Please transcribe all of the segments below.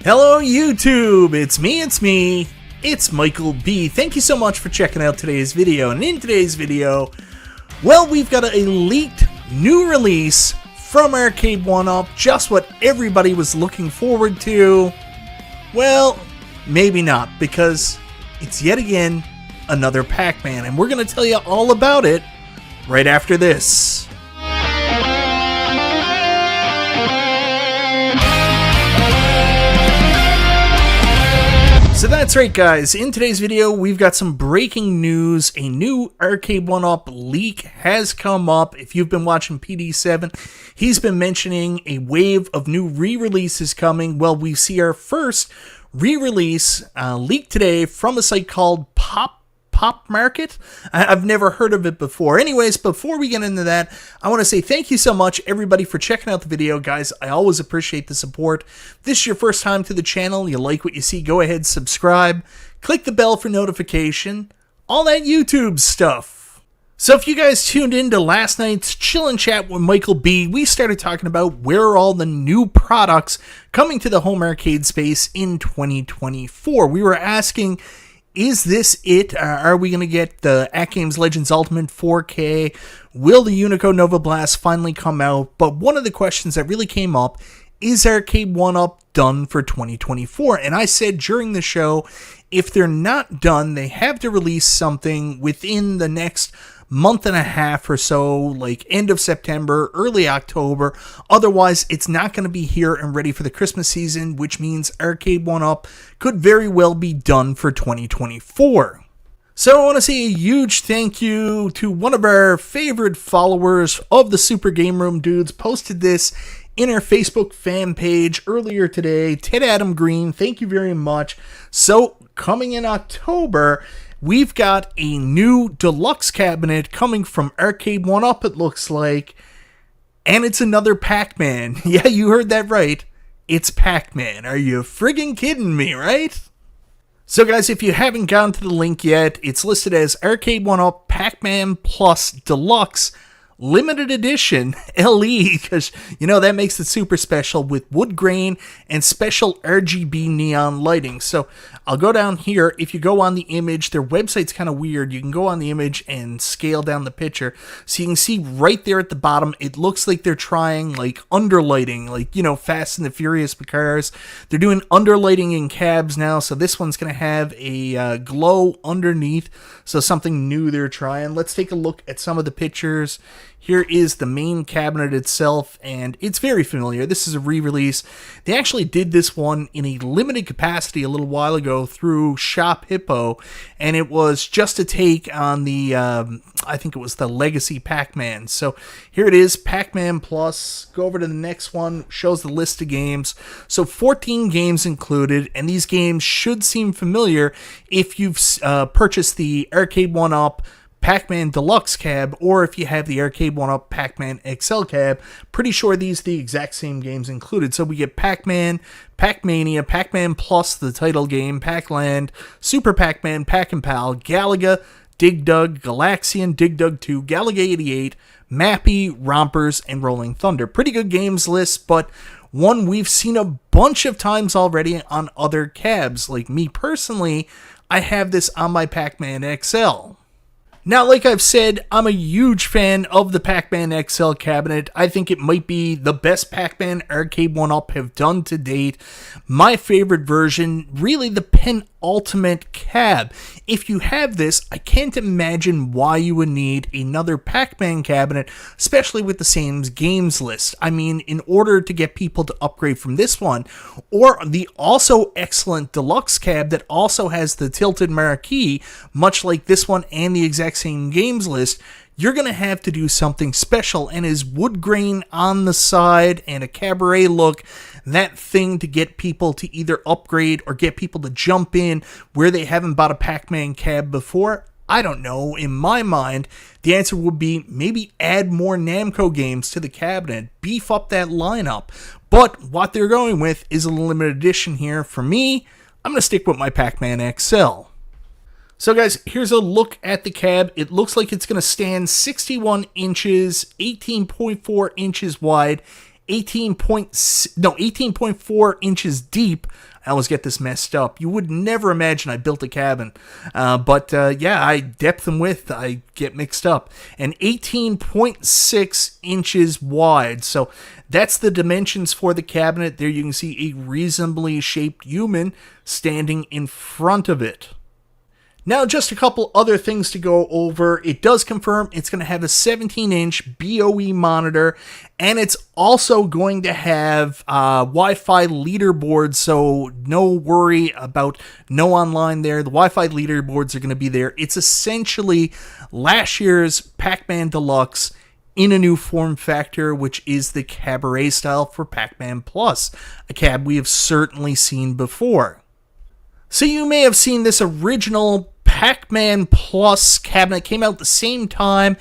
Hello YouTube, it's me, it's Michael B. Thank you so much for checking out today's video, and in today's video, well, we've got a leaked new release from Arcade1Up, just what everybody was looking forward to. Well, maybe not, because it's yet again another Pac-Man, and we're going to tell you all about it right after this. So that's right, guys. In today's video, we've got some breaking news. A new Arcade1Up leak has come up. If you've been watching PD7, he's been mentioning a wave of new re-releases coming. Well, we see our first re-release leaked today from a site called Pop Market. I've never heard of it before. Anyways, before we get into that, I want to say thank you so much, everybody, for checking out the video. Guys, I always appreciate the support. If this is your first time to the channel, you like what you see, go ahead, subscribe, click the bell for notification, all that YouTube stuff. So if you guys tuned into last night's Chill and Chat with Michael B, we started talking about where are all the new products coming to the home arcade space in 2024. We were asking, is this it? Are we going to get the AtGames Legends Ultimate 4K? Will the Unico Nova Blast finally come out? But one of the questions that really came up is Arcade1Up done for 2024? And I said during the show, if they're not done, they have to release something within the next month and a half or so, like end of September, early October. Otherwise, it's not going to be here and ready for the Christmas season, which means Arcade1Up could very well be done for 2024. So I want to say a huge thank you to one of our favorite followers of the Super Game Room Dudes. Posted this in our Facebook fan page earlier today. Ted Adam Green, thank you very much. So coming in October, we've got a new deluxe cabinet coming from Arcade1Up, it looks like. And it's another Pac-Man. Yeah, you heard that right. It's Pac-Man. Are you friggin' kidding me, right? So guys, if you haven't gone to the link yet, it's listed as Arcade1Up PacMan Plus Deluxe Limited Edition LE, because, you know, that makes it super special with wood grain and special RGB neon lighting. So I'll go down here. If you go on the image, their website's kind of weird. You can go on the image and scale down the picture. So you can see right there at the bottom, it looks like they're trying like underlighting, like, you know, Fast and the Furious cars. They're doing underlighting in cabs now. So this one's going to have a glow underneath. So something new they're trying. Let's take a look at some of the pictures. Here is the main cabinet itself, and it's very familiar. This is a re-release. They actually did this one in a limited capacity a little while ago through Shop Hippo, and it was just a take on the, I think it was the Legacy Pac-Man. So here it is, Pac-Man Plus. Go over to the next one, shows the list of games. So 14 games included, and these games should seem familiar if you've purchased the Arcade1Up Pac-Man Deluxe cab, or if you have the Arcade1Up PacMan XL cab. Pretty sure these are the exact same games included. So we get Pac-Man, Pac-Mania, Pac-Man Plus, the title game, Pac-Land, Super Pac-Man, Pac-and-Pal, Galaga, Dig Dug, Galaxian, Dig Dug 2, Galaga 88, Mappy, Rompers, and Rolling Thunder. Pretty good games list, but one we've seen a bunch of times already on other cabs. Like me personally, I have this on my PacMan XL. Now, like I've said, I'm a huge fan of the PacMan XL cabinet. I think it might be the best Pac-Man Arcade1Up have done to date. My favorite version, really the penultimate cab. If you have this, I can't imagine why you would need another Pac-Man cabinet, especially with the same games list. I mean, in order to get people to upgrade from this one, or the also excellent deluxe cab that also has the tilted marquee, much like this one and the exact same games list, you're going to have to do something special. And is wood grain on the side and a cabaret look that thing to get people to either upgrade or get people to jump in where they haven't bought a Pac-Man cab before? I don't know. In my mind, the answer would be maybe add more Namco games to the cabinet, beef up that lineup. But what they're going with is a limited edition here. For me, I'm going to stick with my PacMan XL. So guys, here's a look at the cab. It looks like it's going to stand 61 inches, 18.4 inches wide, 18.4 inches deep. I always get this messed up. You would never imagine I built a cabin. But yeah, depth and width, I get mixed up. And 18.6 inches wide. So that's the dimensions for the cabinet. There you can see a reasonably shaped human standing in front of it. Now, just a couple other things to go over. It does confirm it's going to have a 17-inch BOE monitor, and it's also going to have Wi-Fi leaderboards, so no worry about no online there. The Wi-Fi leaderboards are going to be there. It's essentially last year's PacMan Deluxe in a new form factor, which is the cabaret style for PacMan Plus, a cab we have certainly seen before. So you may have seen this original PacMan Plus cabinet came out the same time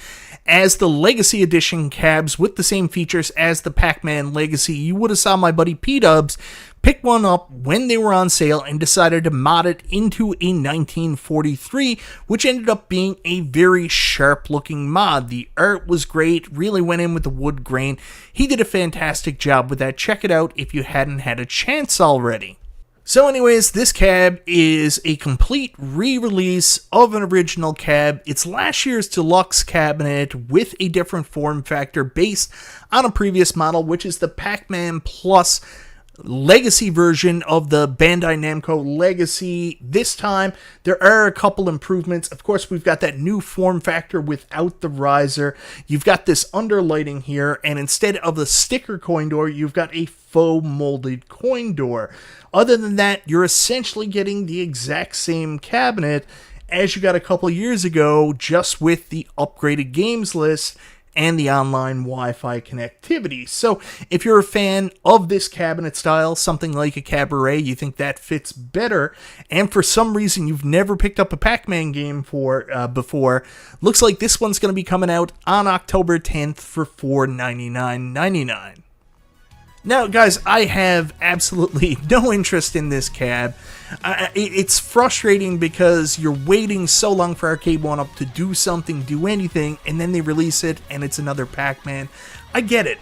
as the Legacy Edition cabs with the same features as the PacMan Legacy. You would have saw my buddy P-Dubs pick one up when they were on sale and decided to mod it into a 1943, which ended up being a very sharp looking mod. The art was great, really went in with the wood grain. He did a fantastic job with that. Check it out if you hadn't had a chance already. So anyways, this cab is a complete re-release of an original cab. It's last year's Deluxe cabinet with a different form factor based on a previous model, which is the PacMan Plus Legacy version of the Bandai Namco Legacy. This time, there are a couple improvements. Of course, we've got that new form factor without the riser. You've got this underlighting here, and instead of the sticker coin door, you've got a faux molded coin door. Other than that, you're essentially getting the exact same cabinet as you got a couple years ago, just with the upgraded games list and the online Wi-Fi connectivity. So if you're a fan of this cabinet style, something like a cabaret, you think that fits better, and for some reason you've never picked up a Pac-Man game before, looks like this one's going to be coming out on October 10th for $499.99. Now, guys, I have absolutely no interest in this cab. It's frustrating because you're waiting so long for Arcade1Up to do something, do anything, and then they release it, and it's another Pac-Man. I get it.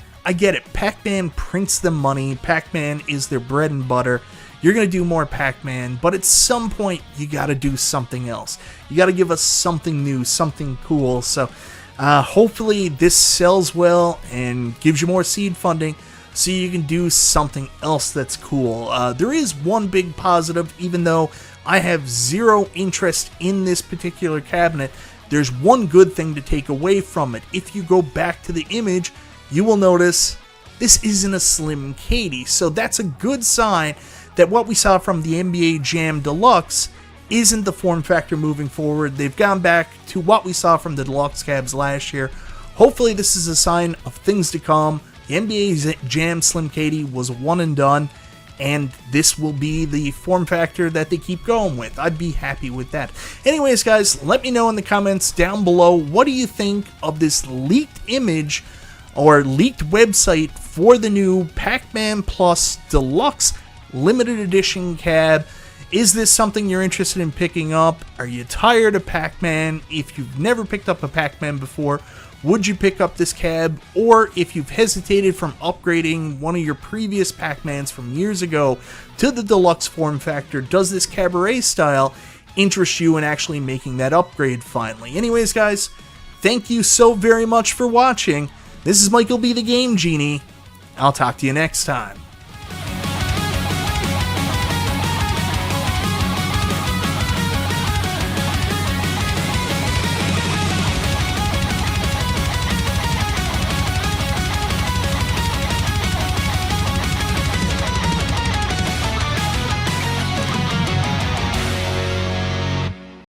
Pac-Man prints them money. Pac-Man is their bread and butter. You're going to do more Pac-Man, but at some point, you got to do something else. You got to give us something new, something cool. So, hopefully, this sells well and gives you more seed funding, so you can do something else that's cool. There is one big positive, even though I have zero interest in this particular cabinet, there's one good thing to take away from it. If you go back to the image, you will notice this isn't a Slim Katie, so that's a good sign that what we saw from the NBA Jam Deluxe isn't the form factor moving forward. They've gone back to what we saw from the Deluxe cabs last year. Hopefully this is a sign of things to come. The NBA Jam Slim Katie was one and done, and this will be the form factor that they keep going with. I'd be happy with that. Anyways, guys, let me know in the comments down below, what do you think of this leaked image or leaked website for the new PacMan Plus Deluxe Limited Edition cab? Is this something you're interested in picking up? Are you tired of Pac-Man? If you've never picked up a Pac-Man before, would you pick up this cab? Or if you've hesitated from upgrading one of your previous Pac-Mans from years ago to the Deluxe form factor, does this cabaret style interest you in actually making that upgrade finally? Anyways, guys, thank you so very much for watching. This is Michael B. the Game Genie. I'll talk to you next time.